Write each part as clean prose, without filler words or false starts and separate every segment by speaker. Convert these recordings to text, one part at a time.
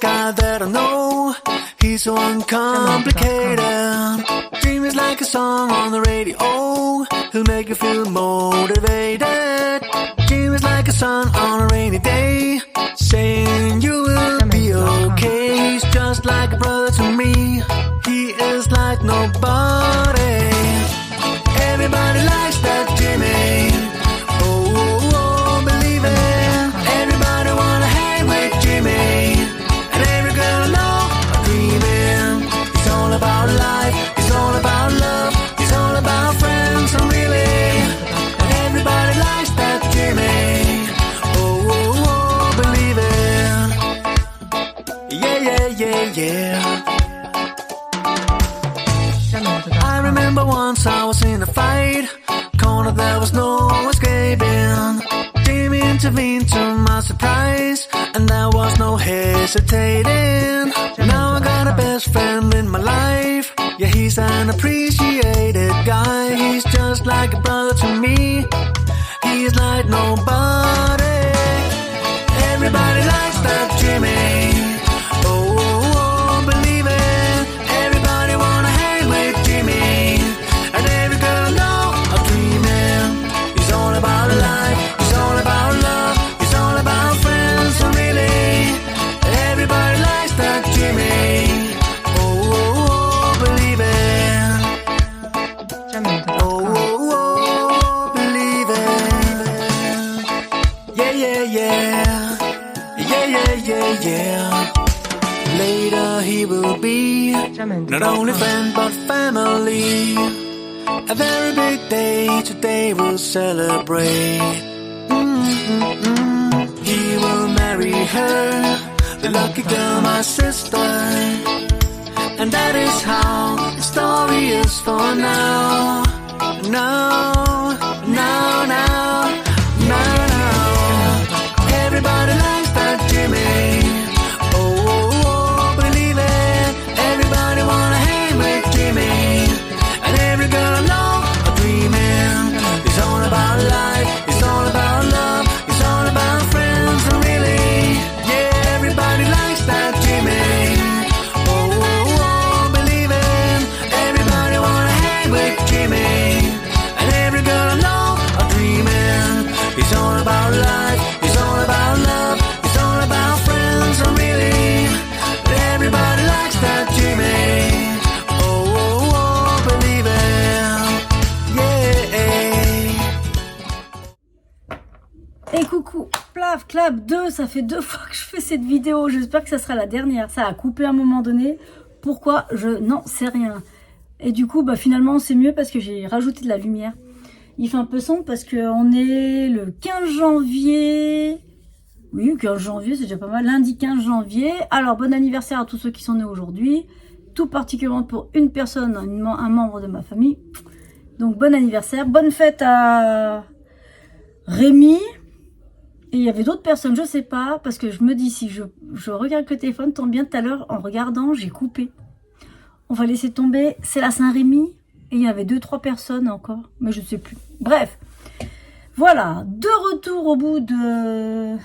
Speaker 1: guy that I know. He's so uncomplicated. Dream is like a song on the radio. He'll make you feel motivated. Dream is like a sun on a rainy day, saying you will be okay. He's just like a brother to me. He is like nobody. Everybody likes that Jimmy. Oh, oh, oh, believe it. Everybody wanna hang with Jimmy. And every girl I know are dreaming. It's all about life. It's all about love. It's all about friends. And really, everybody likes that Jimmy. Oh, oh, oh, believe it. Yeah, yeah, yeah, yeah. I remember once I was in a fight, corner there was no escaping. Jimmy intervened to my surprise, and there was no hesitating. Now I got a best friend in my life. Yeah, he's an appreciated guy. He's just like a brother to me. He's like nobody. Everybody likes that Jimmy. Oh, oh, oh, believe it. Everybody wanna hang with Jimmy. And every girl I know are dreaming. He's all about life. He's all about love. He's all about friends. And really, everybody likes that Jimmy. Oh, oh, oh, believe it. Oh, oh, oh, believe it. Yeah, yeah, yeah. Yeah, yeah, yeah, yeah. Later he will be not only friend but family. A very big day today we'll celebrate. He will marry her, the lucky girl, my sister. And that is how the story is for now. Now, now, now, now, now. Everybody likes that Jimmy. Oh, oh, oh, believe it. Everybody wanna hang with Jimmy. And every girl I know are dreaming. It's all about life. It's all about love. It's all about friends. And really, yeah, everybody likes that Jimmy. Oh, oh, oh, believe it. Everybody wanna hang with Jimmy. And every girl I know are dreaming. It's all about life. It's all about love. It's all about friends. And really, everybody likes that Jimmy. Oh, oh, oh, believe it. Yeah.
Speaker 2: Et coucou, plaf, clap, 2, ça fait 2 fois que je fais cette vidéo, j'espère que ça sera la dernière. Ça a coupé à un moment donné, pourquoi je n'en sais rien. Et du coup, bah finalement c'est mieux parce que j'ai rajouté de la lumière. Il fait un peu sombre parce qu'on est le 15 janvier. Oui, 15 janvier, c'est déjà pas mal. Lundi 15 janvier. Alors, bon anniversaire à tous ceux qui sont nés aujourd'hui. Tout particulièrement pour une personne, un membre de ma famille. Donc, bon anniversaire. Bonne fête à Rémi. Et il y avait d'autres personnes, je sais pas. Parce que je me dis, si je regarde que le téléphone, tombe bien tout à l'heure, en regardant, j'ai coupé. On va laisser tomber. C'est la Saint-Rémy. Et il y avait 2-3 personnes encore. Mais je ne sais plus. Bref. Voilà. De retour au bout de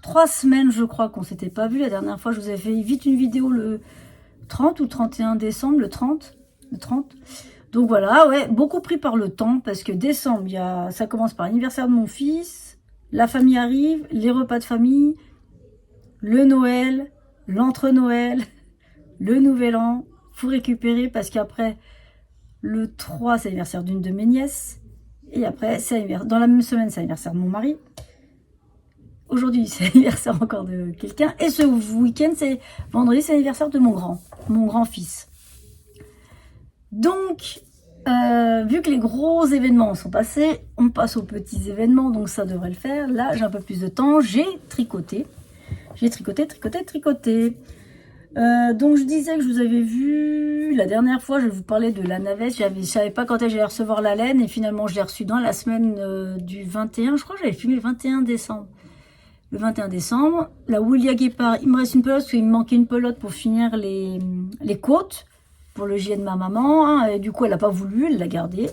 Speaker 2: 3 semaines, je crois qu'on s'était pas vu. La dernière fois, je vous avais fait vite une vidéo le 30 ou 31 décembre. Le 30. Donc voilà, ouais. Beaucoup pris par le temps. Parce que décembre, ça commence par l'anniversaire de mon fils. La famille arrive. Les repas de famille. Le Noël. L'entre-Noël. Le Nouvel An. Faut récupérer parce qu'après... Le 3, c'est l'anniversaire d'une de mes nièces. Et après, dans la même semaine, c'est l'anniversaire de mon mari. Aujourd'hui, c'est l'anniversaire encore de quelqu'un. Et ce week-end, c'est vendredi, c'est l'anniversaire de mon grand-fils. Donc, vu que les gros événements sont passés, on passe aux petits événements. Donc, ça devrait le faire. Là, j'ai un peu plus de temps. J'ai tricoté. Donc je disais que je vous avais vu la dernière fois, je vous parlais de la navette, je savais pas quand j'allais recevoir la laine et finalement je l'ai reçue dans la semaine du 21, je crois que j'avais filmé le 21 décembre. Le 21 décembre, la Woolia Guépard, il me reste une pelote parce qu'il me manquait une pelote pour finir les côtes pour le gilet de ma maman, hein, et du coup elle n'a pas voulu, elle l'a gardé.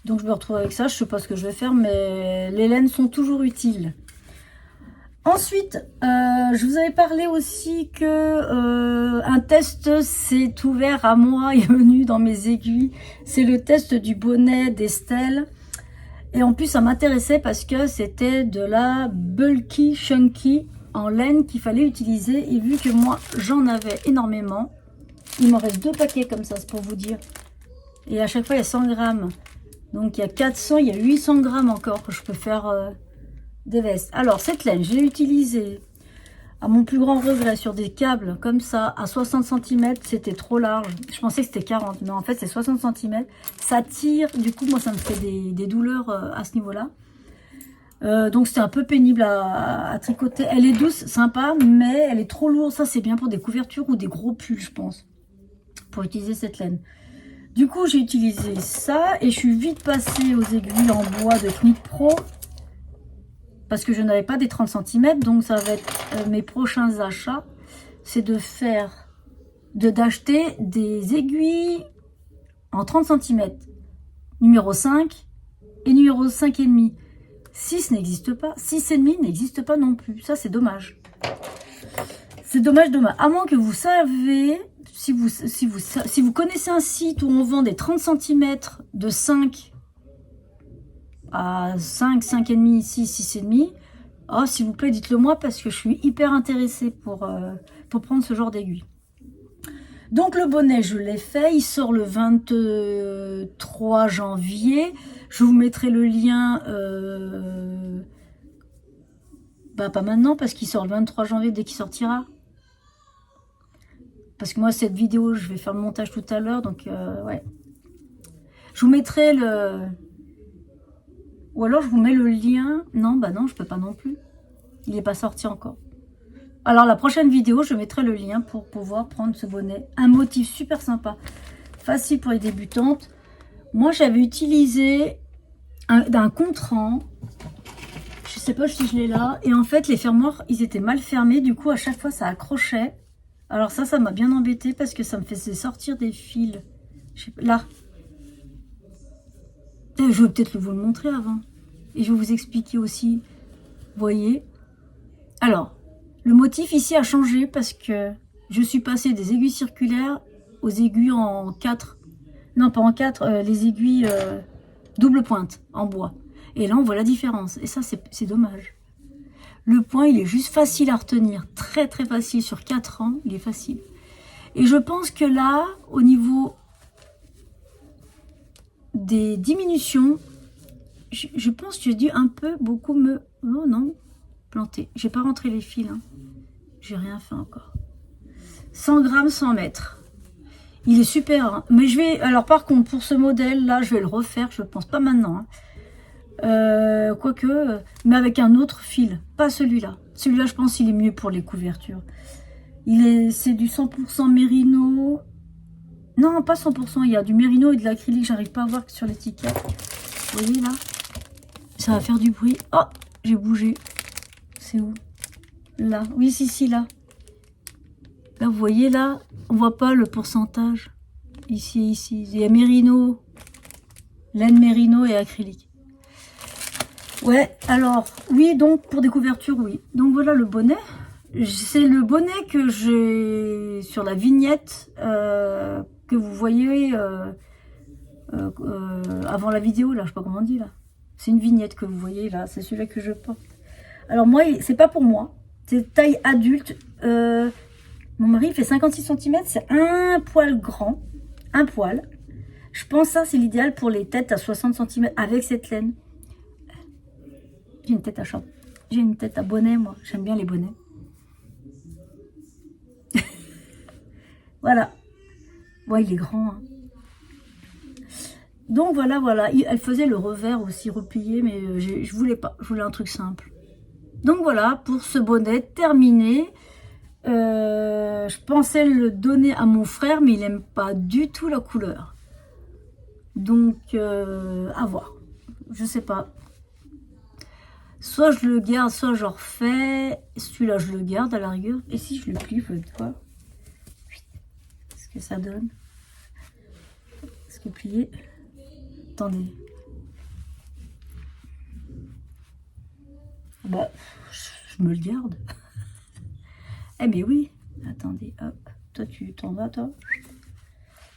Speaker 2: Donc je me retrouve avec ça, je sais pas ce que je vais faire mais les laines sont toujours utiles. Ensuite, Je vous avais parlé aussi que un test s'est ouvert à moi et est venu dans mes aiguilles. C'est le test du bonnet d'Estelle. Et en plus, ça m'intéressait parce que c'était de la Bulky Chunky en laine qu'il fallait utiliser. Et vu que moi, j'en avais énormément, il m'en reste 2 paquets comme ça, c'est pour vous dire. Et à chaque fois, il y a 100 grammes. Donc, il y a 400, il y a 800 grammes encore que je peux faire des vestes. Alors, cette laine, je l'ai utilisée à mon plus grand regret sur des câbles comme ça, à 60 cm, c'était trop large. Je pensais que c'était 40, mais en fait, c'est 60 cm. Ça tire, du coup, moi, ça me fait des douleurs à ce niveau-là. Donc, c'était un peu pénible à tricoter. Elle est douce, sympa, mais elle est trop lourde. Ça, c'est bien pour des couvertures ou des gros pulls, je pense, pour utiliser cette laine. Du coup, j'ai utilisé ça et je suis vite passée aux aiguilles en bois de Knit Pro parce que je n'avais pas des 30 cm. Donc, ça va être mes prochains achats. C'est d'acheter des aiguilles en 30 cm, numéro 5 et numéro 5,5. 6 n'existe pas. 6,5 n'existe pas non plus. Ça, c'est dommage. C'est dommage. À moins que vous savez... Si vous connaissez un site où on vend des 30 cm de 5 à 5, 5,5, 6, 6,5, oh, s'il vous plaît, dites-le moi parce que je suis hyper intéressée pour prendre ce genre d'aiguille. Donc le bonnet, je l'ai fait. Il sort le 23 janvier. Je vous mettrai le lien... pas maintenant parce qu'il sort le 23 janvier dès qu'il sortira. Parce que moi, cette vidéo, je vais faire le montage tout à l'heure. Donc, ouais. Je vous mettrai le... Ou alors, je vous mets le lien. Non, bah non, je peux pas non plus. Il n'est pas sorti encore. Alors, la prochaine vidéo, je mettrai le lien pour pouvoir prendre ce bonnet. Un motif super sympa. Facile pour les débutantes. Moi, j'avais utilisé un contrant. Je sais pas si je l'ai là. Et en fait, les fermoirs, ils étaient mal fermés. Du coup, à chaque fois, ça accrochait. Alors ça m'a bien embêté parce que ça me faisait sortir des fils. Là. Et je vais peut-être vous le montrer avant. Et je vais vous expliquer aussi. Vous voyez. Alors, le motif ici a changé parce que je suis passée des aiguilles circulaires aux aiguilles en 4. Non, pas en 4. Les aiguilles double pointe en bois. Et là, on voit la différence. Et ça, c'est dommage. Le point, il est juste facile à retenir. Très, très facile. Sur 4 ans, il est facile. Et je pense que là, au niveau des diminutions, je pense que j'ai dû un peu, beaucoup me... Oh non, planter. J'ai pas rentré les fils. Hein. J'ai rien fait encore. 100 grammes, 100 mètres. Il est super. Hein. Mais je vais... Alors, par contre, pour ce modèle-là, je vais le refaire. Je pense pas maintenant. Hein. Quoique, mais avec un autre fil, pas celui-là. Celui-là, je pense qu'il est mieux pour les couvertures. C'est du 100% mérino. Non, pas 100%, il y a du mérino et de l'acrylique, j'arrive pas à voir que sur l'étiquette. Vous voyez là? Ça va faire du bruit. Oh, j'ai bougé. C'est où? Là, oui, si, là. Là, vous voyez là, on voit pas le pourcentage. Ici. Il y a mérino, laine mérino et acrylique. Ouais, alors, oui, donc, pour des couvertures, oui. Donc, voilà le bonnet. C'est le bonnet que j'ai sur la vignette que vous voyez avant la vidéo, là, je sais pas comment on dit, là. C'est une vignette que vous voyez, là. C'est celui-là que je porte. Alors, moi, c'est pas pour moi. C'est taille adulte. Mon mari, il fait 56 cm. C'est un poil grand. Un poil. Je pense que ça, c'est l'idéal pour les têtes à 60 cm avec cette laine. J'ai une tête à chat. J'ai une tête à bonnet, moi. J'aime bien les bonnets. Voilà. Ouais, il est grand. Hein. Donc, voilà. Elle faisait le revers aussi replié, mais je voulais pas. Je voulais un truc simple. Donc, voilà, pour ce bonnet terminé. Je pensais le donner à mon frère, mais il n'aime pas du tout la couleur. Donc, à voir. Je sais pas. Soit je le garde, soit je refais. Celui-là, je le garde à la rigueur. Et si je le plie, vous voyez quoi? Qu'est-ce que ça donne? Est-ce que plier? Attendez. Bah, je me le garde. Eh mais oui, attendez, hop, toi tu t'en vas, toi.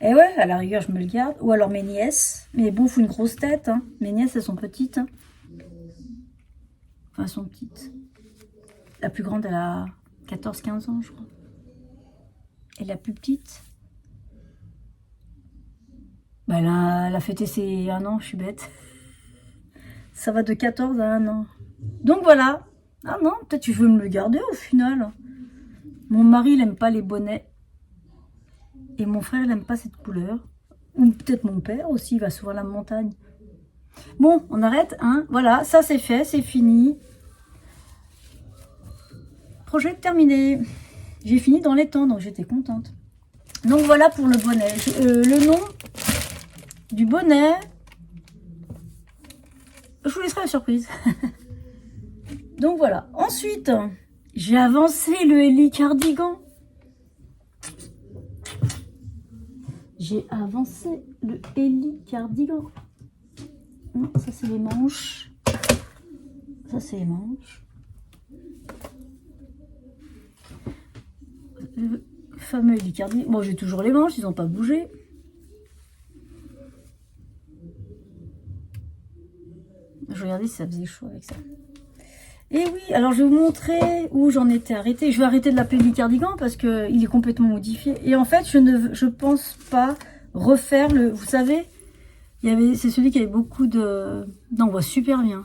Speaker 2: Eh ouais, à la rigueur, je me le garde. Ou alors mes nièces. Mais bon, faut une grosse tête, hein. Mes nièces, elles sont petites, hein. Enfin, elles sont petites. La plus grande, elle a 14-15 ans, je crois. Et la plus petite, bah, elle a fêté ses 1 an, je suis bête. Ça va de 14 à 1 an. Donc voilà. Ah non, peut-être tu veux me le garder au final. Mon mari, il n'aime pas les bonnets. Et mon frère, il n'aime pas cette couleur. Ou peut-être mon père aussi, il va souvent à la montagne. Bon, on arrête, hein. Voilà, ça c'est fait, c'est fini. Projet terminé. J'ai fini dans les temps, donc j'étais contente. Donc voilà pour le bonnet. Le nom du bonnet, je vous laisserai la surprise. Donc voilà. Ensuite, j'ai avancé le Ellie cardigan. J'ai avancé le Ellie cardigan. Non, ça c'est les manches. Ça c'est les manches. Le fameux Ellie cardigan. Bon, j'ai toujours les manches, ils n'ont pas bougé. Je regardais si ça faisait chaud avec ça. Et oui, alors je vais vous montrer où j'en étais arrêtée. Je vais arrêter de l'appeler Ellie cardigan parce qu'il est complètement modifié. Et en fait, je pense pas refaire le... Vous savez, c'est celui qui avait beaucoup de... Non, on voit super bien.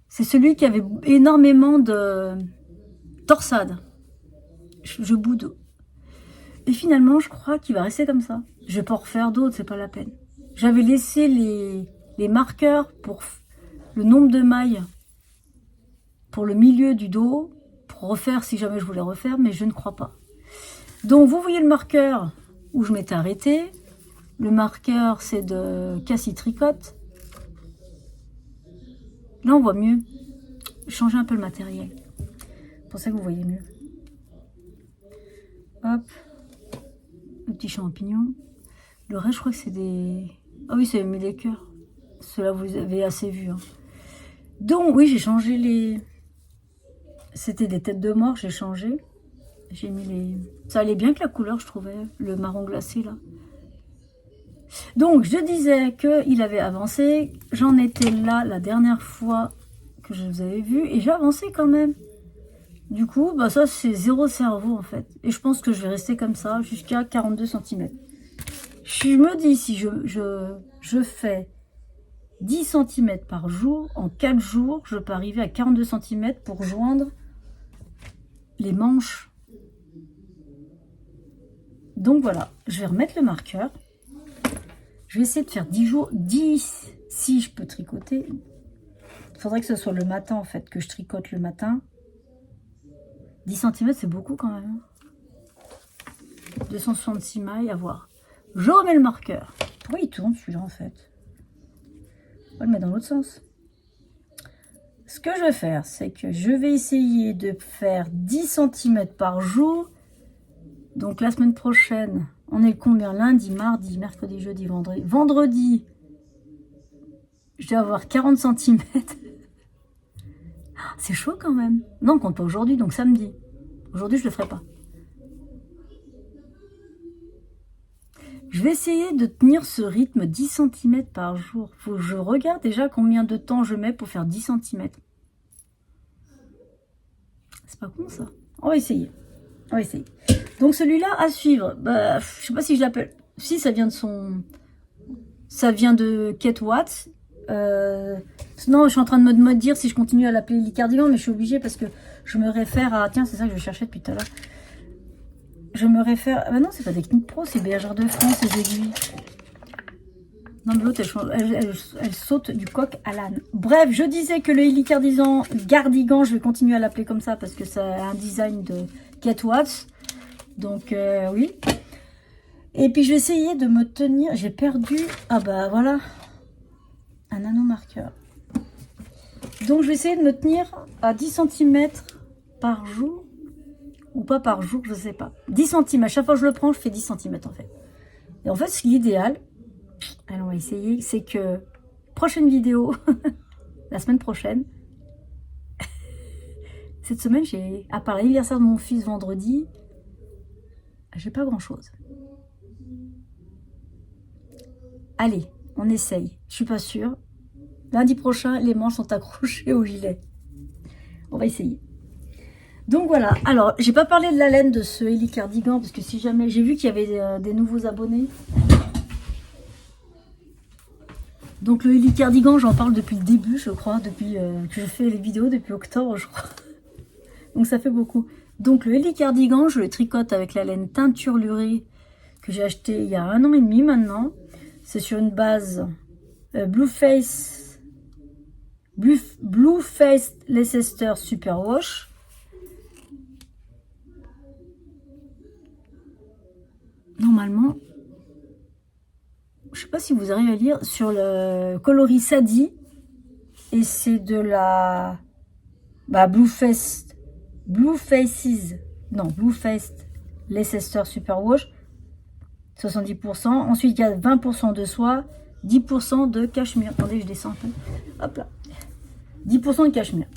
Speaker 2: C'est celui qui avait énormément de torsade. Je boude. Et finalement, je crois qu'il va rester comme ça. Je vais pas en refaire d'autres, c'est pas la peine. J'avais laissé les marqueurs pour le nombre de mailles pour le milieu du dos, pour refaire si jamais je voulais refaire, mais je ne crois pas. Donc vous voyez le marqueur où je m'étais arrêtée. Le marqueur c'est de Cassie Tricotte. Là on voit mieux. Changer un peu le matériel. C'est pour ça que vous voyez mieux. Hop. Le petit champignon. Le reste je crois que c'est des... Ah oui, c'est mis les cœurs. Ceux-là vous avez assez vu. Hein. Donc oui, j'ai changé les... C'était des têtes de mort, j'ai changé. J'ai mis les... Ça allait bien que la couleur, je trouvais. Le marron glacé, là. Donc, je disais qu'il avait avancé. J'en étais là la dernière fois que je vous avais vu. Et j'ai avancé quand même. Du coup, bah ça, c'est 0 cerveau, en fait. Et je pense que je vais rester comme ça jusqu'à 42 cm. Je me dis, si je fais 10 cm par jour, en 4 jours, je peux arriver à 42 cm pour joindre les manches. Donc voilà, je vais remettre le marqueur. Je vais essayer de faire 10 jours, 10 si je peux tricoter. Il faudrait que ce soit le matin en fait, que je tricote le matin. 10 cm c'est beaucoup quand même. 266 mailles à voir. Je remets le marqueur. Pourquoi il tourne celui-là en fait? On va le mettre dans l'autre sens. Ce que je vais faire, c'est que je vais essayer de faire 10 cm par jour. Donc la semaine prochaine, on est combien? Lundi, mardi, mercredi, jeudi, vendredi. Vendredi, je vais avoir 40 cm. C'est chaud quand même. Non, on compte pas aujourd'hui, donc samedi. Aujourd'hui, je le ferai pas. Je vais essayer de tenir ce rythme 10 cm par jour. Faut que je regarde déjà combien de temps je mets pour faire 10 cm. C'est pas con ça. On va essayer. On va essayer. Donc celui-là à suivre. Bah, je sais pas si je l'appelle. Si ça vient de son... Ça vient de Kate Watts. Non, je suis en train de me dire si je continue à l'appeler Ellie cardigan, mais je suis obligée parce que je me réfère à... Tiens, c'est ça que je cherchais depuis tout à l'heure. Je me réfère... Ah bah non, c'est pas des Knit Pro, c'est Bergère de France, les aiguilles. Non, mais l'autre, elle saute du coq à l'âne. Bref, je disais que le Ellie cardigan, je vais continuer à l'appeler comme ça parce que c'est un design de Kate Watts. Donc, oui. Et puis, je vais essayer de me tenir... J'ai perdu... Ah bah, voilà. Un nanomarqueur. Donc, je vais essayer de me tenir à 10 cm par jour. Ou pas par jour, je sais pas. 10 cm. À chaque fois que je le prends, je fais 10 cm en fait. Et en fait, l'idéal, alors on va essayer, c'est que prochaine vidéo, la semaine prochaine, Cette semaine, à part l'anniversaire de mon fils vendredi, j'ai pas grand-chose. Allez, on essaye. Je suis pas sûre. Lundi prochain, les manches sont accrochées au gilet. On va essayer. Donc voilà. Alors, j'ai pas parlé de la laine de ce Ellie Cardigan parce que si jamais j'ai vu qu'il y avait des nouveaux abonnés. Donc le Ellie Cardigan, j'en parle depuis le début, je crois, depuis que je fais les vidéos depuis octobre, je crois. Donc ça fait beaucoup. Donc le Ellie Cardigan, je le tricote avec la laine teinturlurée que j'ai acheté il y a 1 an et demi maintenant. C'est sur une base Blueface Leicester Superwash. Normalement, je sais pas si vous arrivez à lire sur le coloris Sadi, et c'est de la Blueface Leicester Superwash, 70%. Ensuite, il y a 20% de soie, 10% de cachemire. Attendez, je descends un peu. Hop là. 10% de cachemire.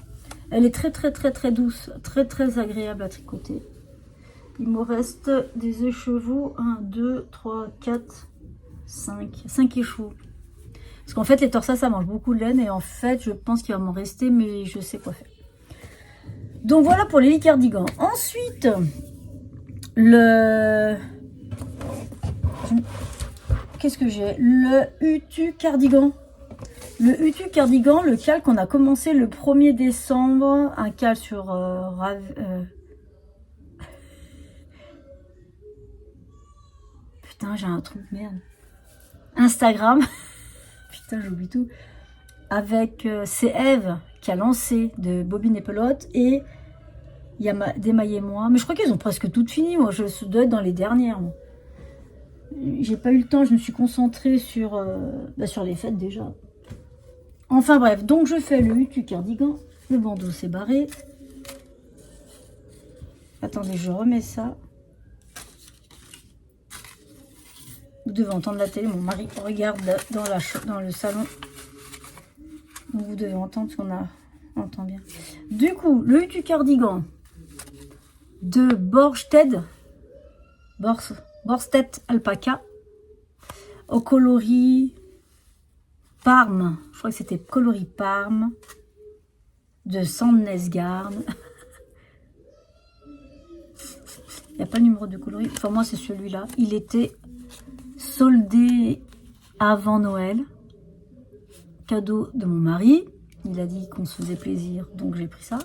Speaker 2: Elle est très douce, très agréable à tricoter. Il me reste des écheveaux. 1, 2, 3, 4, 5 écheveaux. Parce qu'en fait, les torsas, ça mange beaucoup de laine. Et en fait, je pense qu'il va m'en rester, mais je sais quoi faire. Donc voilà pour les cardigans. Ensuite, qu'est-ce que j'ai? Le Utu cardigan. Le Utu cardigan, le cal qu'on a commencé le 1er décembre. Un cal sur Putain, j'ai un truc, merde. Instagram. Putain, j'oublie tout. Avec c'est Eve qui a lancé de Bobine et Pelote. Et il y a d'émailler moi. Mais je crois qu'elles ont presque toutes fini. Moi, je dois être dans les dernières. J'ai pas eu le temps. Je me suis concentrée sur les fêtes déjà. Enfin bref. Donc, je fais le Utu cardigan. Le bandeau s'est barré. Attendez, je remets ça. Vous devez entendre la télé. Mon mari regarde dans le salon. Donc vous devez entendre ce qu'on entend bien. Du coup, le Utu cardigan de Borsted Alpaca au coloris Parme. Je crois que c'était coloris Parme de Sandnesgarn. Il n'y a pas le numéro de coloris. Enfin, moi, c'est celui-là. Il était soldé avant Noël. Cadeau de mon mari. Il a dit qu'on se faisait plaisir, donc j'ai pris ça.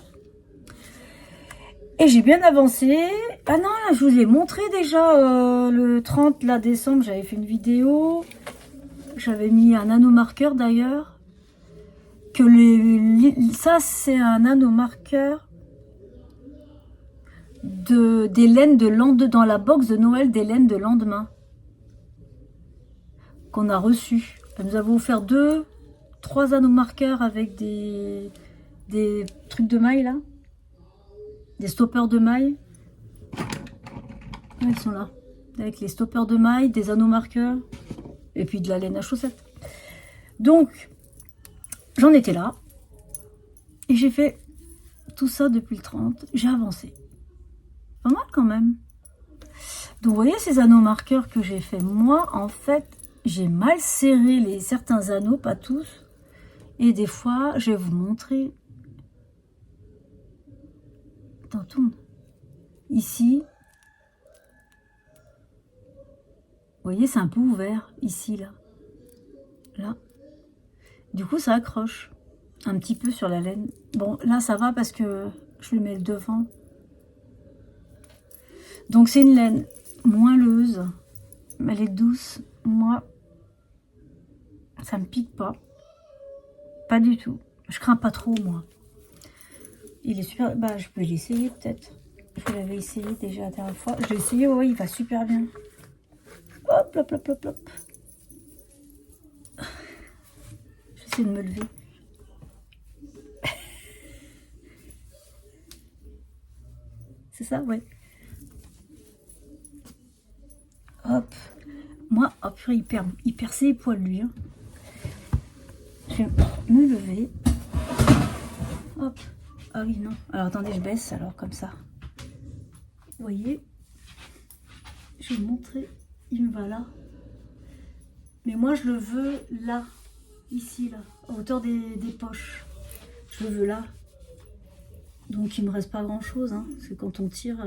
Speaker 2: Et j'ai bien avancé. Ah non, là, je vous l'ai montré déjà le 30 décembre. J'avais fait une vidéo. J'avais mis un nanomarqueur d'ailleurs. Ça, c'est un nanomarqueur des laines de lendemain, dans la box de Noël des laines de lendemain qu'on a reçu. Nous avons offert 3 nanomarqueurs avec des trucs de maille là. Des stoppers de maille. Ils sont là. Avec les stoppers de maille, des anneaux marqueurs. Et puis de la laine à chaussettes. Donc, j'en étais là. Et j'ai fait tout ça depuis le 30. J'ai avancé. Pas mal quand même. Donc, vous voyez ces anneaux marqueurs que j'ai fait. Moi, en fait, j'ai mal serré certains anneaux, pas tous. Et des fois, je vais vous montrer. Attends, tourne. Ici. Vous voyez, c'est un peu ouvert. Ici, là. Là. Du coup, ça accroche. Un petit peu sur la laine. Bon, là, ça va parce que je le mets devant. Donc, c'est une laine moelleuse. Elle est douce. Moi, ça me pique pas. Pas du tout. Je crains pas trop, moi. Il est super... Bah, je peux l'essayer, peut-être. Je l'avais essayé déjà la dernière fois. Je l'ai essayé, ouais, il va super bien. Hop, hop, hop, hop, hop. J'essaie de me lever. C'est ça, ouais. Hop. Moi, hop, il perce les poils, lui. Hein. Je vais me lever. Hop. Ah oui, non. Alors attendez, je baisse alors comme ça. Vous voyez, je vais vous montrer. Il me va là. Mais moi, je le veux là. Ici, là. À hauteur des poches. Je le veux là. Donc, il me reste pas grand-chose. Hein, parce que quand on tire...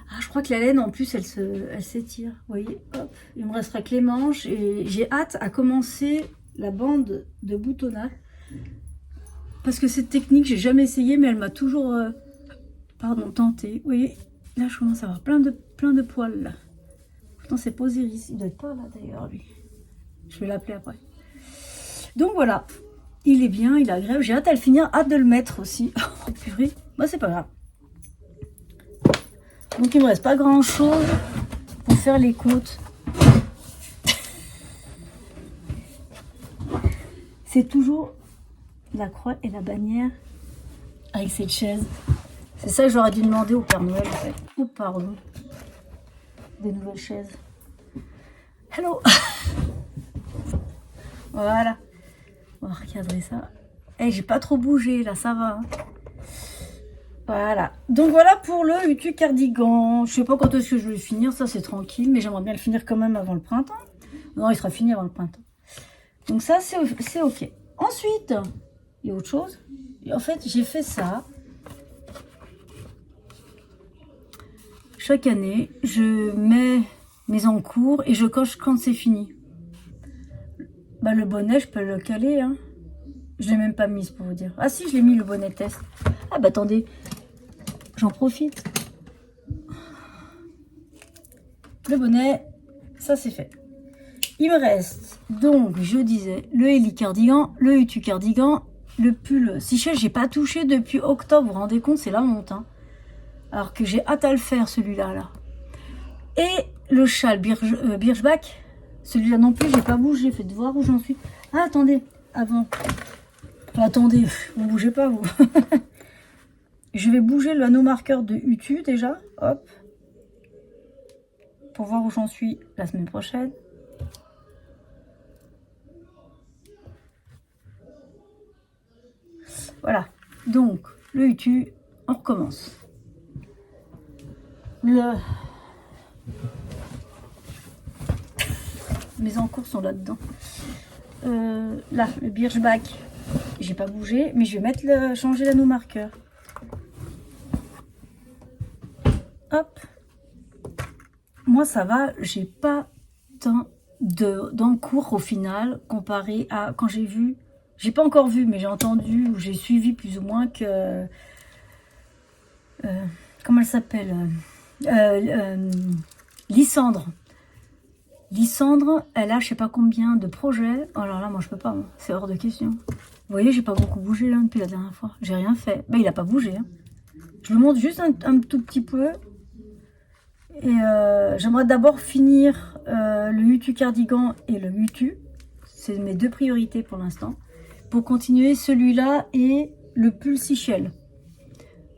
Speaker 2: Ah, je crois que la laine, en plus, elle s'étire. Vous voyez, hop. Il me restera que les manches. Et j'ai hâte à commencer la bande de boutonnage. Parce que cette technique, j'ai jamais essayé, mais elle m'a toujours... tenté. Vous voyez, là, je commence à avoir plein de poils, là. Pourtant, c'est pas Osiris. Il doit être pas là, d'ailleurs, lui. Je vais l'appeler après. Donc, voilà. Il est bien, il est agréable. J'ai hâte à le finir, hâte de le mettre aussi. Oh, purée. Bah, c'est pas grave. Donc, il me reste pas grand-chose pour faire les côtes. C'est toujours la croix et la bannière avec cette chaise. C'est ça que j'aurais dû demander au Père Noël, en fait. Oh, pardon. Des nouvelles chaises. Hello. Voilà. On va recadrer ça. Eh, j'ai pas trop bougé, là, ça va. Hein. Voilà. Donc, voilà pour le Hutu cardigan. Je sais pas quand est-ce que je vais le finir. Ça, c'est tranquille. Mais j'aimerais bien le finir quand même avant le printemps. Non, il sera fini avant le printemps. Donc, ça, c'est OK. Ensuite, il y a autre chose. Et en fait, j'ai fait ça. Chaque année, je mets mes encours et je coche quand c'est fini. Bah, le bonnet, je peux le caler. Hein. Je l'ai même pas mis pour vous dire. Ah si, je l'ai mis le bonnet test. Ah bah attendez, j'en profite. Le bonnet, ça c'est fait. Il me reste donc, je disais, le Ellie cardigan, le Hutu cardigan, le pull Sichel, j'ai pas touché depuis octobre. Vous vous rendez compte, c'est la honte. Hein. Alors que j'ai hâte à le faire, celui-là. Là. Et le châle Birchbach, celui-là non plus, j'ai pas bougé. Faites voir où j'en suis. Ah, attendez, avant. Enfin, attendez, vous bougez pas, vous. Je vais bouger l'anneau marqueur de Hutu, déjà. Hop. Pour voir où j'en suis la semaine prochaine. Voilà. Donc, le Hutu, on recommence. Mes encours sont là-dedans. Là, le Birchbach, j'ai pas bougé, mais je vais mettre changer l'anneau marqueur. Hop. Moi, ça va, j'ai pas tant d'encours au final, comparé à quand j'ai vu. J'ai pas encore vu, mais j'ai entendu, ou j'ai suivi plus ou moins que... comment elle s'appelle Lysandre. Lysandre, elle a je sais pas combien de projets. Alors là, moi je peux pas, c'est hors de question. Vous voyez, j'ai pas beaucoup bougé là depuis la dernière fois. J'ai rien fait. Ben, il a pas bougé. Hein. Je le montre juste un tout petit peu. Et j'aimerais d'abord finir le Hutu cardigan et le Hutu. C'est mes deux priorités pour l'instant. Pour continuer celui-là et le pull Sichel.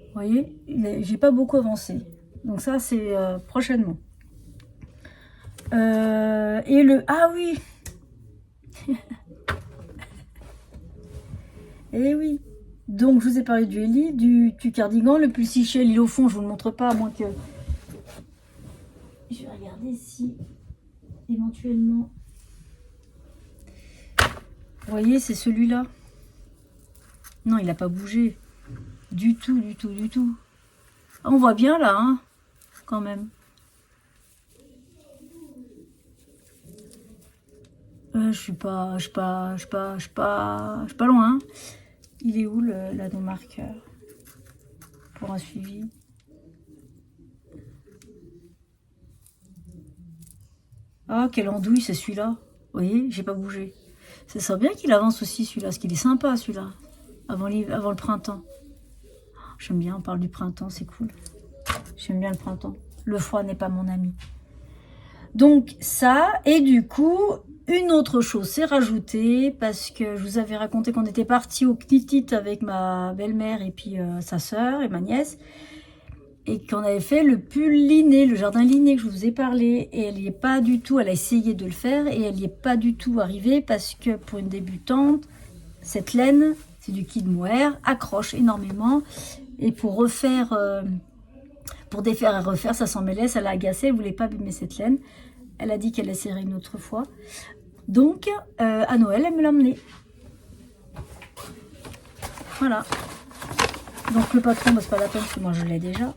Speaker 2: Vous voyez, j'ai pas beaucoup avancé. Donc ça, c'est prochainement. Et le... Ah oui. Et oui. Donc, je vous ai parlé du Ellie, du cardigan. Le pull Sichel, il est au fond. Je vous le montre pas, à moins que... Je vais regarder si, éventuellement... Vous voyez, c'est celui-là. Non, il n'a pas bougé. Du tout, du tout, du tout. Ah, on voit bien là, hein, quand même. Je suis pas loin. Hein. Il est où l'anneau marqueur pour un suivi? Ah, quelle andouille, c'est celui-là. Vous voyez, j'ai pas bougé. Ça serait bien qu'il avance aussi celui-là, parce qu'il est sympa celui-là, avant le printemps. J'aime bien, on parle du printemps, c'est cool. J'aime bien le printemps. Le froid n'est pas mon ami. Donc ça, et du coup, une autre chose s'est rajoutée, parce que je vous avais raconté qu'on était parti au Knitit avec ma belle-mère et puis sa sœur et ma nièce, et qu'on avait fait le pull liné, le jardin liné que je vous ai parlé, et elle n'y est pas du tout, elle a essayé de le faire, et elle n'y est pas du tout arrivée, parce que pour une débutante, cette laine, C'est du kid mohair, accroche énormément. Et pour refaire, pour défaire et refaire, ça s'en mêlait, ça l'a agacée. Elle voulait pas abîmer cette laine. Elle a dit qu'elle essaierait une autre fois. Donc, à Noël, elle me l'a emmené. Voilà. Donc le patron, bah, c'est pas la peine parce que moi je l'ai déjà.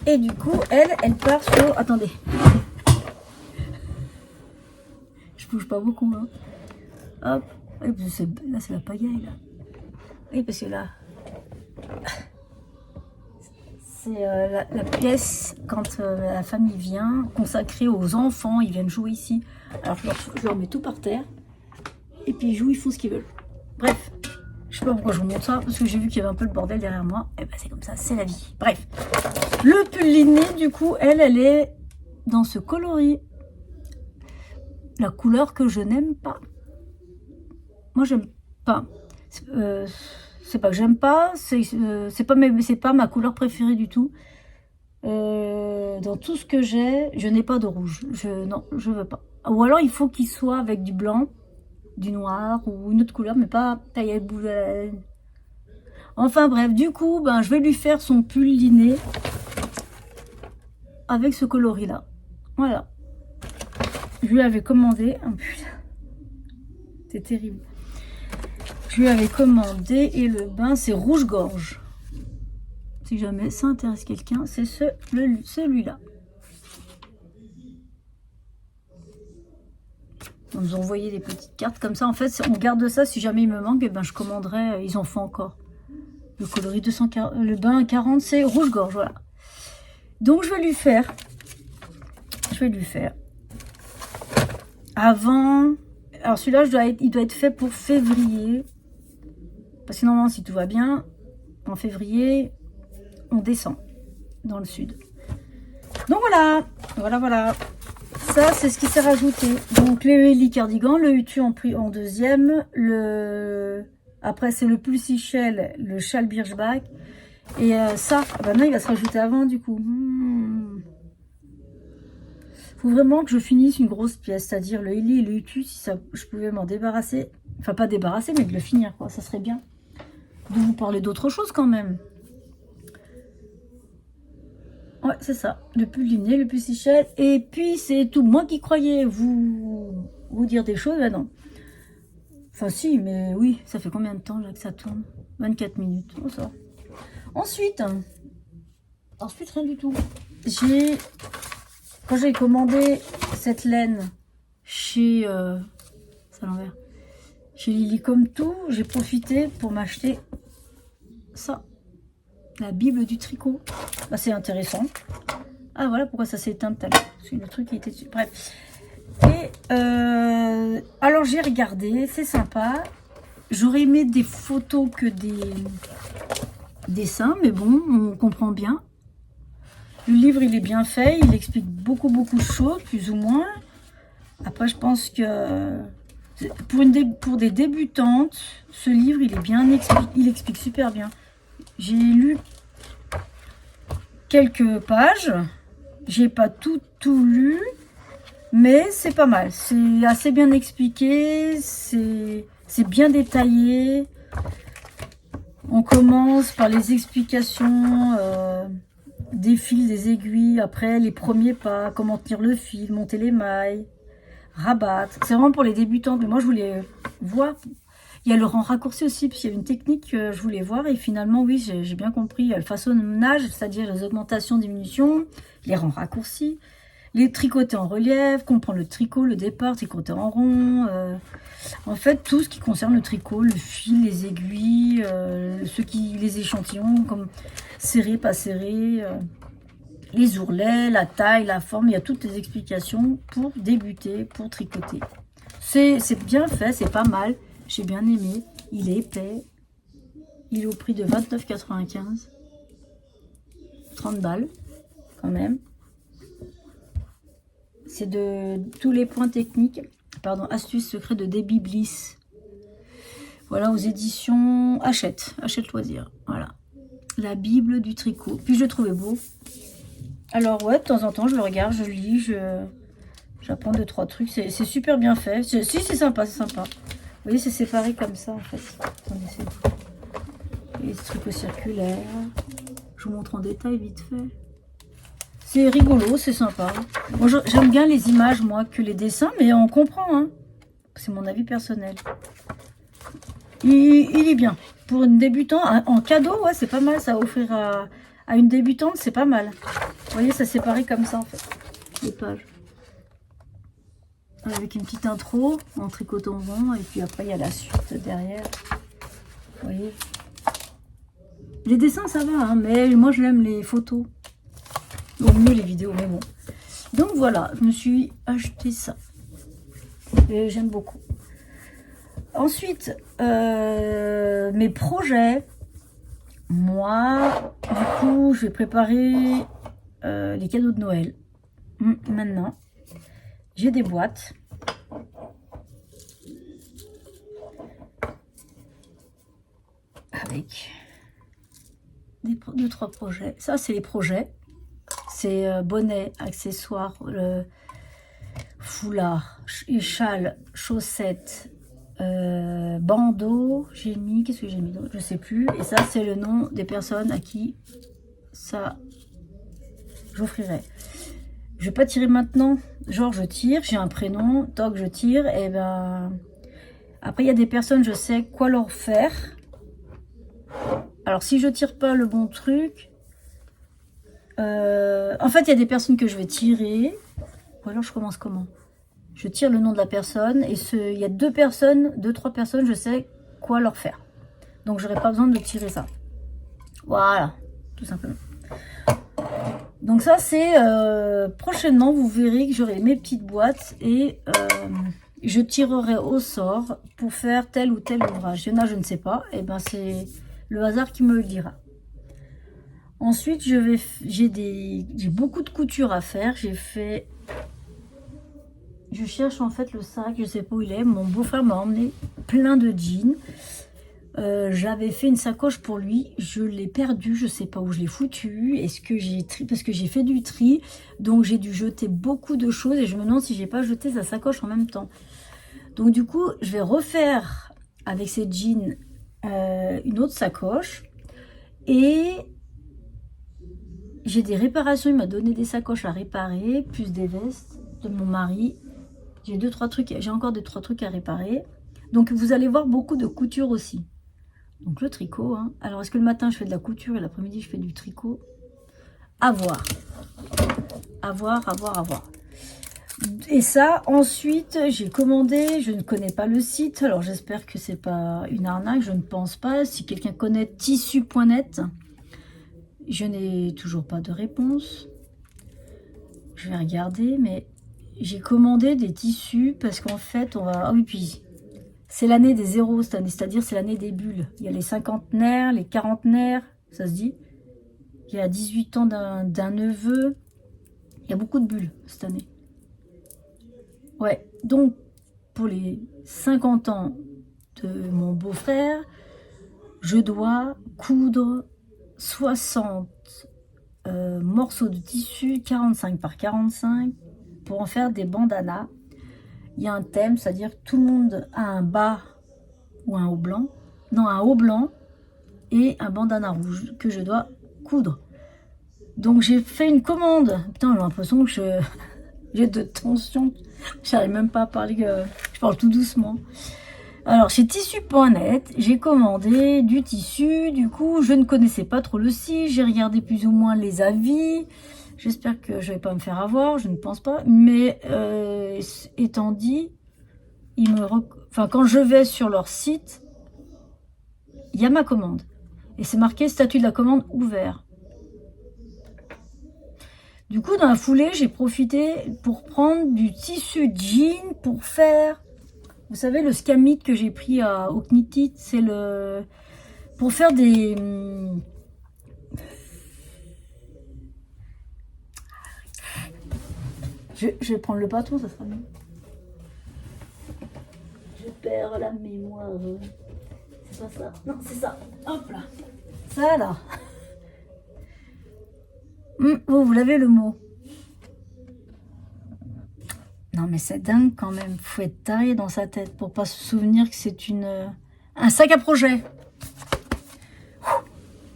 Speaker 2: Et du coup, elle part sur... Attendez. Je bouge pas beaucoup. Hein. Hop. Là, c'est la pagaille. Là. Oui, parce que là... C'est la pièce quand la famille vient, consacrée aux enfants. Ils viennent jouer ici. Alors, je leur mets tout par terre. Et puis ils jouent, ils font ce qu'ils veulent. Bref. Je sais pas pourquoi je vous montre ça, parce que j'ai vu qu'il y avait un peu le bordel derrière moi. Et ben c'est comme ça, c'est la vie. Bref. Le pull liné, du coup, elle est dans ce coloris. La couleur que je n'aime pas. Moi, j'aime pas. C'est pas que j'aime pas, c'est pas ma couleur préférée du tout. Dans tout ce que j'ai, je n'ai pas de rouge. Non, je veux pas. Ou alors, il faut qu'il soit avec du blanc. Du noir ou une autre couleur, mais pas taillé boule. Enfin bref, du coup, ben, je vais lui faire son pull liné avec ce coloris là. Voilà. Je lui avais commandé un pull. C'est terrible. Je lui avais commandé et le bain c'est rouge-gorge. Si jamais ça intéresse quelqu'un, c'est celui-là. On nous a envoyé des petites cartes comme ça. En fait, on garde ça. Si jamais il me manque, et ben, je commanderai. Ils en font encore. Le coloris 240, le bain 40, c'est rouge-gorge. Voilà. Donc, je vais lui faire. Avant. Alors, celui-là, il doit être fait pour février. Parce que normalement, si tout va bien, en février, on descend dans le sud. Donc, voilà. Voilà. Ça, c'est ce qui s'est rajouté. Donc, les Ellie cardigan, le Hutu en deuxième. Après, c'est le pull Sichel, le châle Birchbach. Et ça, bah non, il va se rajouter avant, du coup. Faut vraiment que je finisse une grosse pièce, c'est-à-dire le Ellie et le Hutu, si ça, je pouvais m'en débarrasser. Enfin, pas débarrasser, mais de le finir, quoi. Ça serait bien. De vous parler d'autre chose, quand même. Ouais, c'est ça. Le pull liné, le pull Sichel. Et puis, c'est tout. Moi qui croyais vous dire des choses, ben non. Enfin, si, mais oui. Ça fait combien de temps là que ça tourne? 24 minutes. Oh, ça. Ensuite, rien du tout. Quand j'ai commandé cette laine chez... c'est à l'envers. Chez Lily Comme Tout, j'ai profité pour m'acheter ça. La Bible du tricot. Bah, c'est intéressant. Ah, voilà pourquoi ça s'est éteint tout à l'heure. Parce que le truc, il était dessus. Bref. Et alors, j'ai regardé. C'est sympa. J'aurais aimé des photos que des dessins. Mais bon, on comprend bien. Le livre, il est bien fait. Il explique beaucoup de choses, plus ou moins. Après, je pense que pour des débutantes, ce livre, il explique super bien. J'ai lu quelques pages, j'ai pas tout lu, mais c'est pas mal. C'est assez bien expliqué, c'est bien détaillé. On commence par les explications des fils, des aiguilles, après les premiers pas, comment tenir le fil, monter les mailles, rabattre. C'est vraiment pour les débutants, mais moi je voulais voir. Il y a le rang raccourci aussi, puis il y a une technique que je voulais voir. Et finalement, oui, j'ai bien compris. Il y a le façonnage, c'est-à-dire les augmentations, diminutions, les rangs raccourcis, les tricotés en relief, comprendre le tricot, le départ, tricoter en rond. En fait, tout ce qui concerne le tricot, le fil, les aiguilles, les échantillons, comme serré, pas serré, les ourlets, la taille, la forme. Il y a toutes les explications pour débuter, pour tricoter. C'est bien fait, c'est pas mal. J'ai bien aimé. Il est épais. Il est au prix de 29,95 €. 30 balles, quand même. C'est de tous les points techniques. Pardon, astuces secrets de Debbie Bliss. Voilà, aux éditions Hachette Loisirs. Voilà. La Bible du tricot. Puis je le trouvais beau. Alors ouais, de temps en temps, je le regarde, je lis, j'apprends 2-3 trucs. C'est super bien fait. Si, c'est sympa, c'est sympa. voyez, c'est séparé comme ça en fait. Attendez, c'est des trucs circulaires. Je vous montre en détail vite fait. C'est rigolo, c'est sympa. Moi, j'aime bien les images, moi, que les dessins, mais on comprend, hein. C'est mon avis personnel. Il est bien. Pour une débutante, en cadeau, ouais, c'est pas mal. Ça, offrir à une débutante, c'est pas mal. Vous voyez, ça séparé comme ça, en fait. Les pages. Avec une petite intro en tricoton rond. Et puis après, il y a la suite derrière. Vous voyez. Les dessins, ça va, hein, mais moi, je l'aime les photos. Au mieux, les vidéos, mais bon. Donc, voilà, je me suis acheté ça. Et j'aime beaucoup. Ensuite, mes projets. Moi, du coup, je vais préparer les cadeaux de Noël. Maintenant, j'ai des boîtes. Avec deux, trois projets. Ça, c'est les projets. C'est bonnet, accessoires, foulard, châle, chaussettes, bandeau. J'ai mis, qu'est-ce que j'ai mis d'autre? Je sais plus. Et ça, c'est le nom des personnes à qui ça j'offrirai. Je vais pas tirer maintenant. Genre, je tire, j'ai un prénom, tant que je tire, et ben. Après, il y a des personnes, je sais quoi leur faire. Alors, si je tire pas le bon truc. En fait, il y a des personnes que je vais tirer. Ou alors, je commence comment? Je tire le nom de la personne. Et il y a deux, trois personnes, je sais quoi leur faire. Donc, j'aurai pas besoin de tirer ça. Voilà, tout simplement. Donc ça, c'est prochainement, vous verrez que j'aurai mes petites boîtes et je tirerai au sort pour faire tel ou tel ouvrage. Il y en a, je ne sais pas. Et ben, c'est le hasard qui me le dira. Ensuite, j'ai beaucoup de couture à faire. Je cherche en fait le sac, je sais pas où il est. Mon beau-frère m'a emmené plein de jeans. J'avais fait une sacoche pour lui, je l'ai perdu, je sais pas où je l'ai foutu. Est-ce que j'ai tri, parce que j'ai fait du tri, donc j'ai dû jeter beaucoup de choses et je me demande si j'ai pas jeté sa sacoche en même temps. Donc du coup, je vais refaire avec ces jeans une autre sacoche et j'ai des réparations. Il m'a donné des sacoches à réparer, plus des vestes de mon mari. J'ai encore deux, trois trucs à réparer. Donc vous allez voir beaucoup de couture aussi. Donc le tricot, hein. Alors est-ce que le matin je fais de la couture et l'après-midi je fais du tricot? À voir. À voir, à voir, à voir. Et ça, ensuite, j'ai commandé, je ne connais pas le site, alors j'espère que c'est pas une arnaque, je ne pense pas. Si quelqu'un connaît tissu.net, je n'ai toujours pas de réponse. Je vais regarder, mais j'ai commandé des tissus parce qu'en fait, on va... Ah oui, puis... C'est l'année des zéros cette année, c'est-à-dire c'est l'année des bulles. Il y a les cinquantenaires, les quarantenaires, ça se dit. Il y a 18 ans d'un neveu. Il y a beaucoup de bulles cette année. Ouais, donc pour les 50 ans de mon beau-frère, je dois coudre 60 morceaux de tissu, 45 par 45, pour en faire des bandanas. Il y a un thème, c'est-à-dire tout le monde a un bas ou un haut blanc. Non, un haut blanc et un bandana rouge que je dois coudre. Donc j'ai fait une commande. Putain, j'ai l'impression que j'ai de tension. J'arrive même pas à parler, je parle tout doucement. Alors chez tissu.net, j'ai commandé du tissu. Du coup, je ne connaissais pas trop le site. J'ai regardé plus ou moins les avis. J'espère que je ne vais pas me faire avoir, je ne pense pas. Mais étant dit, quand je vais sur leur site, il y a ma commande. Et c'est marqué statut de la commande ouvert. Du coup, dans la foulée, j'ai profité pour prendre du tissu jean pour faire... Vous savez, le scamite que j'ai pris au Knitit, c'est le... Pour faire des... Je vais prendre le bâton, ça sera mieux. Je perds la mémoire. C'est pas ça. Non, c'est ça. Hop là. Ça là. Vous l'avez le mot. Non mais c'est dingue quand même. Faut être taré dans sa tête pour pas se souvenir que c'est un sac à projet.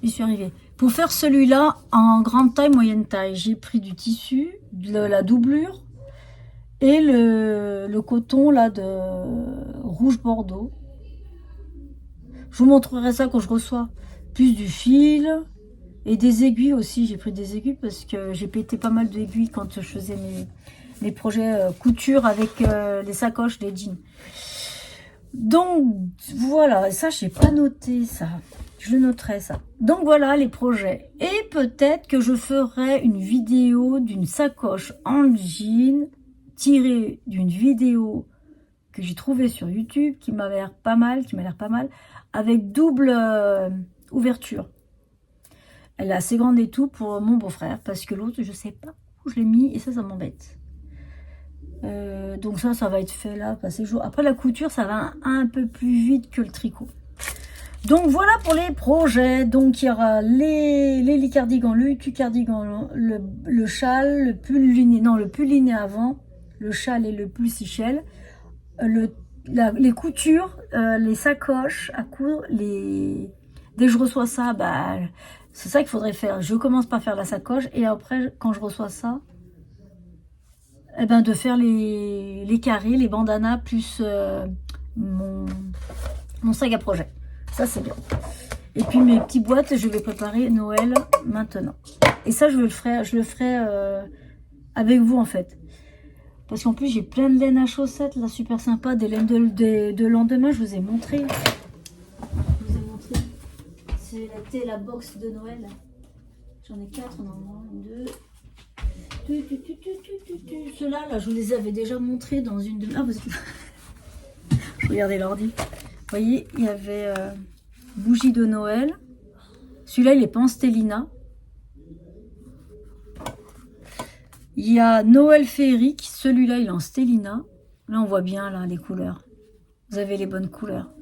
Speaker 2: J'y suis arrivée. Pour faire celui-là en grande taille, moyenne taille, j'ai pris du tissu, de la doublure et le coton là de rouge bordeaux. Je vous montrerai ça quand je reçois. Plus du fil et des aiguilles aussi. J'ai pris des aiguilles parce que j'ai pété pas mal d'aiguilles quand je faisais mes projets couture avec les sacoches, les jeans. Donc voilà, ça j'ai pas noté ça. Je le noterai ça. Donc voilà les projets. Et peut-être que je ferai une vidéo d'une sacoche en jean tirée d'une vidéo que j'ai trouvée sur YouTube qui m'a l'air pas mal, avec double ouverture. Elle est assez grande et tout pour mon beau-frère parce que l'autre je sais pas où je l'ai mis et ça m'embête. Donc ça va être fait là, passer jour. Après la couture, ça va un peu plus vite que le tricot. Donc voilà pour les projets. Donc il y aura les cardigans, le hutu cardigan, le châle, le pull liné avant, le châle et le pull Sichel, les coutures, les sacoches à coudre, dès que je reçois ça, bah c'est ça qu'il faudrait faire. Je commence par faire la sacoche et après quand je reçois ça, eh ben de faire les carrés, les bandanas plus mon sac à projet. Ça c'est bien. Et puis mes petites boîtes, je vais préparer Noël maintenant. Et ça je le ferai avec vous en fait. Parce qu'en plus j'ai plein de laine à chaussettes là, super sympa, des laines de lendemain, je vous ai montré. C'était la box de Noël. J'en ai 4 normalement, 2. Ceux-là, je vous les avais déjà montrés dans une de... Ah, je regardais l'ordi. Vous voyez, il y avait bougie de Noël. Celui-là, il est pas en Stellina. Il y a Noël féerique. Celui-là, il est en Stellina. Là, on voit bien là les couleurs. Vous avez les bonnes couleurs.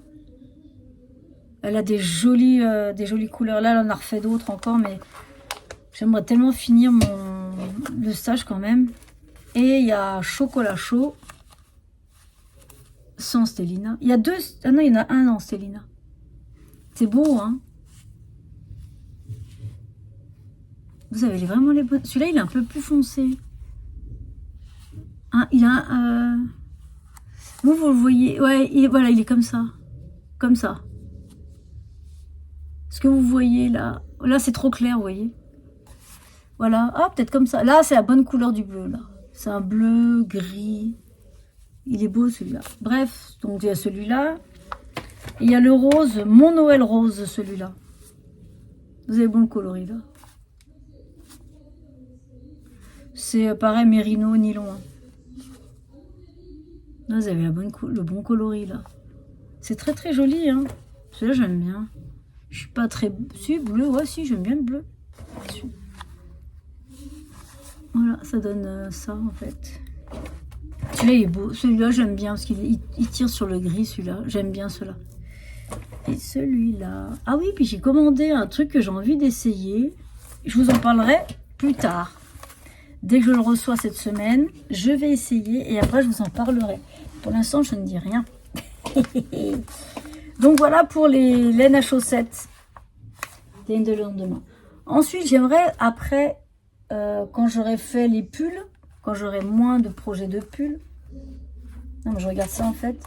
Speaker 2: Elle a des jolies couleurs. Là, elle en a refait d'autres encore, mais j'aimerais tellement finir le stage quand même. Et il y a chocolat chaud sans Stellina. Il y a deux. Ah non, il y en a un en Stellina. C'est beau, hein. Vous avez vraiment les bonnes. Celui-là, il est un peu plus foncé. Hein, il a vous le voyez. Ouais, voilà, il est comme ça. Comme ça. Ce que vous voyez là. Là, c'est trop clair, vous voyez. Voilà, ah, peut-être comme ça. Là, c'est la bonne couleur du bleu, là. C'est un bleu, gris. Il est beau, celui-là. Bref, donc il y a celui-là. Il y a le rose, mon Noël rose, celui-là. Vous avez bon le coloris, là. C'est pareil, mérino, nylon. Hein. Là, vous avez le bon coloris, là. C'est très, très joli, hein. Celui-là, j'aime bien. Je suis pas très... Si, bleu, ouais, si, j'aime bien le bleu. Voilà, ça donne ça en fait. Celui-là il est beau, celui-là j'aime bien parce qu'il tire sur le gris, celui-là, j'aime bien cela. Et celui-là, ah oui, puis j'ai commandé un truc que j'ai envie d'essayer. Je vous en parlerai plus tard. Dès que je le reçois cette semaine, je vais essayer et après je vous en parlerai. Pour l'instant, je ne dis rien. Donc voilà pour les laines à chaussettes. Laine de lendemain. Ensuite, j'aimerais après... quand j'aurai fait les pulls, quand j'aurai moins de projets de pulls, non mais je regarde ça en fait,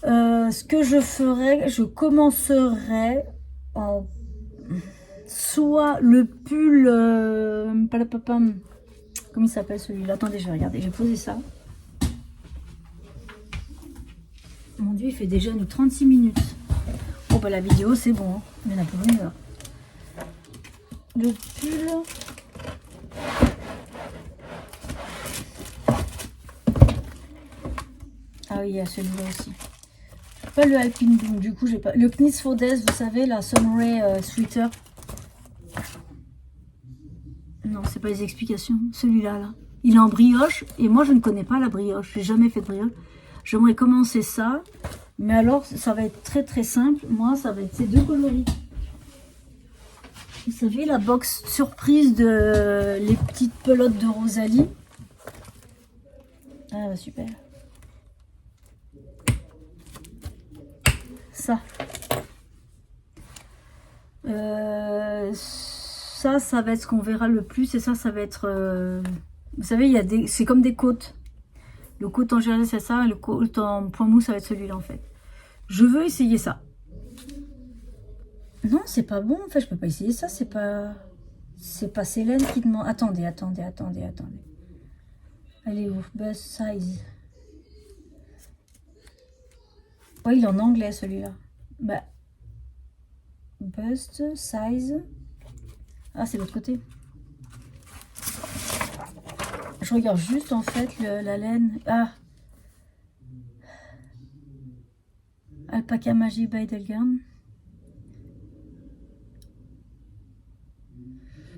Speaker 2: ce que je ferai, je commencerai en soit le pull, comment il s'appelle celui-là, attendez je vais regarder, j'ai posé ça, mon dieu il fait déjà nous 36 minutes, oh bah la vidéo c'est bon, hein. Il y en a pour 1 heure. Le pull. Ah oui, il y a celui-là aussi. Pas le Alpine Bloom, du coup, j'ai pas. Le Knits for Days, vous savez, la Summeray Sweater. Non, c'est pas les explications. Celui-là, là. Il est en brioche, et moi, je ne connais pas la brioche. J'ai jamais fait de brioche. J'aimerais commencer ça. Mais alors, ça va être très très simple. Moi, ça va être ces deux coloris. Vous savez, la box surprise de les petites pelotes de Rosalie. Ah bah super. Ça. Ça va être ce qu'on verra le plus. Et ça va être... vous savez, il y a des... c'est comme des côtes. Le côte en gelée, c'est ça. Et le côte en point mou, ça va être celui-là, en fait. Je veux essayer ça. Non, c'est pas bon. En fait, je peux pas essayer ça. C'est pas Célène qui demande... Attendez. Elle est où? Bust size. Ouais, il est en anglais, celui-là. Bah... Bust size. Ah, c'est l'autre côté. Je regarde juste en fait la laine. Ah, Alpaca Magic by Delgarn.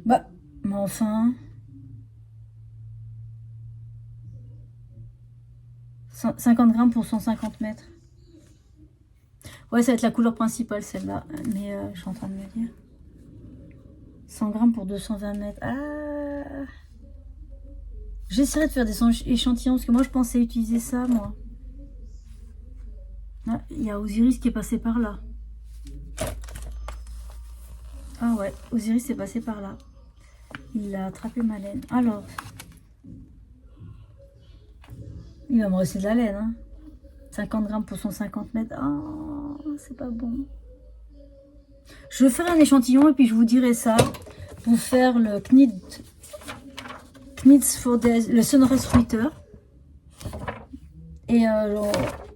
Speaker 2: Bah, mais enfin. 50 grammes pour 150 mètres. Ouais, ça va être la couleur principale celle-là. Mais je suis en train de me dire. 100 grammes pour 220 mètres. Ah, j'essaierai de faire des échantillons parce que moi je pensais utiliser ça, moi. Ah, il y a Osiris qui est passé par là. Ah ouais, Osiris est passé par là. Il a attrapé ma laine. Alors, il va me rester de la laine. Hein. 50 grammes pour 150 mètres. Ah, c'est pas bon. Je ferai un échantillon et puis je vous dirai ça pour faire le Knits for le Sunrise Fruiter. Et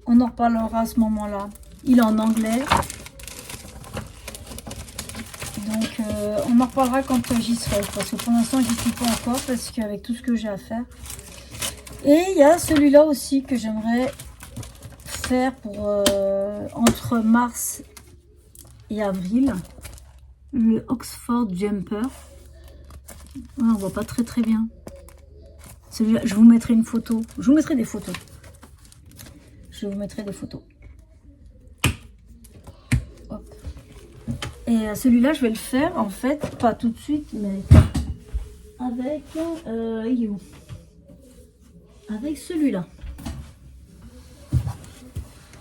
Speaker 2: on en reparlera à ce moment-là. Il est en anglais. Donc on en reparlera quand j'y serai. Parce que pour l'instant, j'y suis pas encore. Parce qu'avec tout ce que j'ai à faire. Et il y a celui-là aussi que j'aimerais faire pour entre mars et avril. Le Oxford Jumper. Ouais, on voit pas très bien. Celui-là, je vous mettrai une photo. Je vous mettrai des photos. Hop. Et celui-là, je vais le faire, en fait, pas tout de suite, mais avec... il est où? Avec celui-là.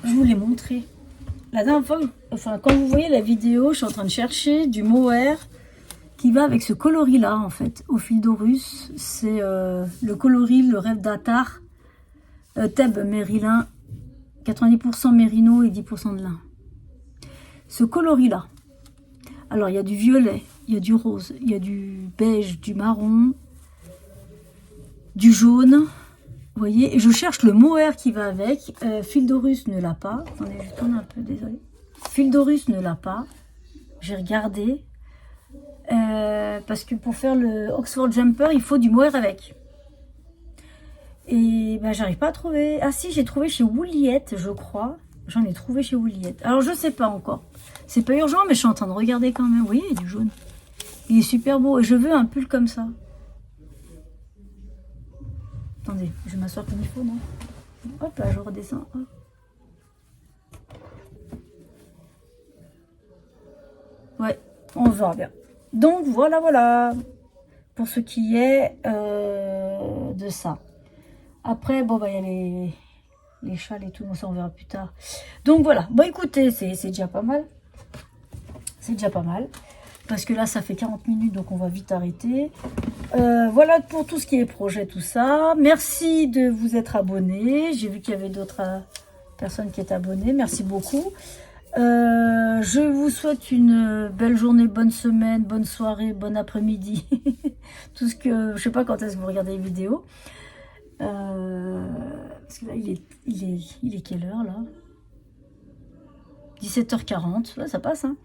Speaker 2: Je vous l'ai montré. La dernière fois, enfin, quand vous voyez la vidéo, je suis en train de chercher du mohair qui va avec ce coloris-là, en fait, au fil d'Horus. C'est le coloris, le rêve d'Attar, Thèbes Mérylin, 90% mérino et 10% de lin. Ce coloris-là. Alors, il y a du violet, il y a du rose, il y a du beige, du marron, du jaune. Vous voyez, et je cherche le mohair qui va avec. Fil d'Horus ne l'a pas. Attendez, je tourne un peu, désolé. Fil d'Horus ne l'a pas. J'ai regardé. Parce que pour faire le Oxford Jumper, il faut du mohair avec. Et ben, j'arrive pas à trouver. Ah si, j'ai trouvé chez Wooliette, je crois. J'en ai trouvé chez Wooliette. Alors, je sais pas encore. C'est pas urgent, mais je suis en train de regarder quand même. Vous voyez, il y a du jaune. Il est super beau. Et je veux un pull comme ça. Attendez, je vais m'asseoir comme il faut, non? Hop là, je redescends. Hop. Ouais, on verra bien. Donc, voilà. Pour ce qui est de ça. Après, bon, bah, il y a les châles et tout. Ça, on verra plus tard. Donc, voilà. Bon, écoutez, c'est déjà pas mal. C'est déjà pas mal. Parce que là, ça fait 40 minutes, donc on va vite arrêter. Voilà pour tout ce qui est projet, tout ça. Merci de vous être abonnés. J'ai vu qu'il y avait d'autres personnes qui étaient abonnées. Merci beaucoup. Je vous souhaite une belle journée, bonne semaine, bonne soirée, bon après-midi. Tout ce que... Je sais pas quand est-ce que vous regardez les vidéos. Parce que là, il est quelle heure, là? 17h40. Là, ça passe, hein.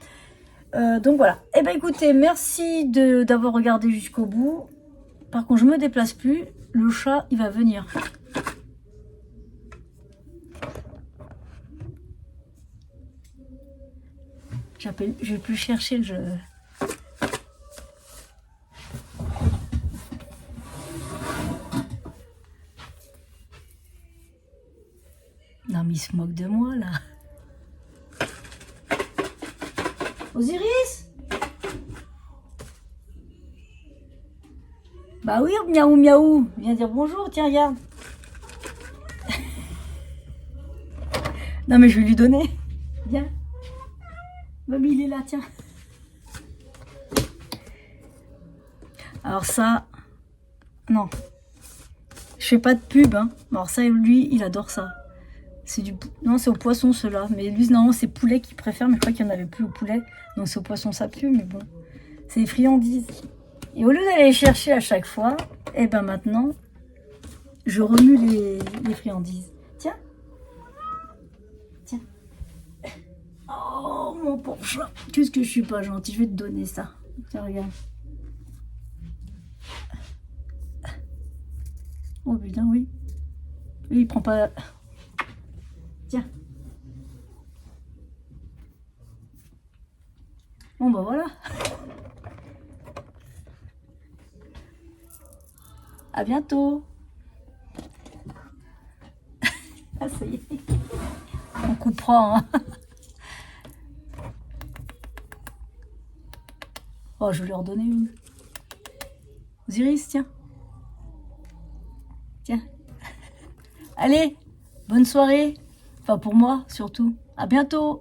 Speaker 2: Donc voilà. Eh ben écoutez, merci d'avoir regardé jusqu'au bout. Par contre, je me déplace plus. Le chat, il va venir. Je vais plus chercher le jeu. Non mais il se moque de moi là. Osiris? Bah oui, miaou miaou. Viens dire bonjour, tiens, regarde. Non mais je vais lui donner. Viens. Mamie, il est là, tiens. Alors ça... Non. Je fais pas de pub, hein. Alors ça, lui, il adore ça. C'est du... Non, c'est au poisson, ceux-là. Mais lui, normalement, c'est poulet qu'il préfère. Mais je crois qu'il n'y en avait plus au poulet. Donc c'est au poisson, ça pue, mais bon. C'est des friandises. Et au lieu d'aller les chercher à chaque fois, et ben maintenant, je remue les friandises. Tiens. Tiens. Oh, mon pauvre chat. Qu'est-ce que je suis pas gentille. Je vais te donner ça. Tiens, regarde. Oh putain, oui. Lui, il prend pas... Tiens. Bon, bah voilà. À bientôt. Ah, ça y est. On coupera, hein. Oh, je vais lui redonner une. Osiris, tiens. Tiens. Allez, bonne soirée. Enfin, pour moi, surtout. À bientôt.